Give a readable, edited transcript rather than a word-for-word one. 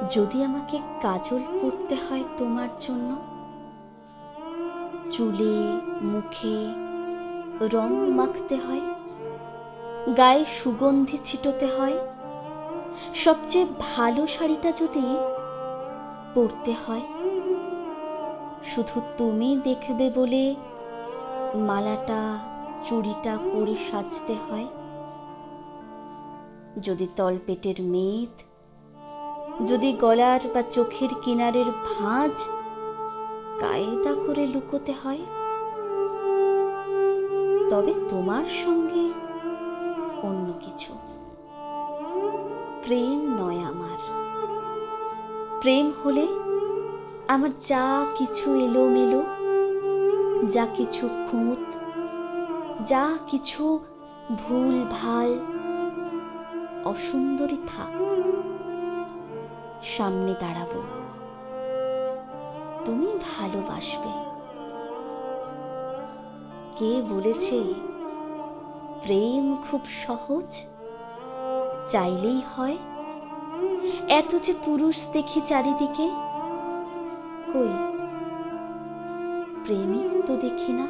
যদি আমাকে কাজল পরতে হয় তোমার জন্য, চুলে মুখে রং মাখতে হয়, গায়ে সুগন্ধি ছিটোতে হয়, সবচেয়ে ভালো শাড়িটা যদি পরতে হয়, শুধু তুমি দেখবে বলে মালাটা চুড়িটা পরে সাজতে হয়, যদি তলপেটের মেদ, যদি গলার বা চোখের কিনারের ভাঁজ কায়দা করে লুকোতে হয়, তবে তোমার সঙ্গে অন্য কিছু। প্রেম নয় আমার। প্রেম হলে আমার যা কিছু এলোমেলো, যা কিছু খুঁত, যা কিছু ভুল ভাল অসুন্দরী থাক, সামনে দাঁড়াবো, তুমি ভালোবাসবে। কে বলেছে প্রেম খুব সহজ, চাইলেই হয়? এত যে পুরুষ দেখি চারিদিকে, কই প্রেমিক তো দেখি না।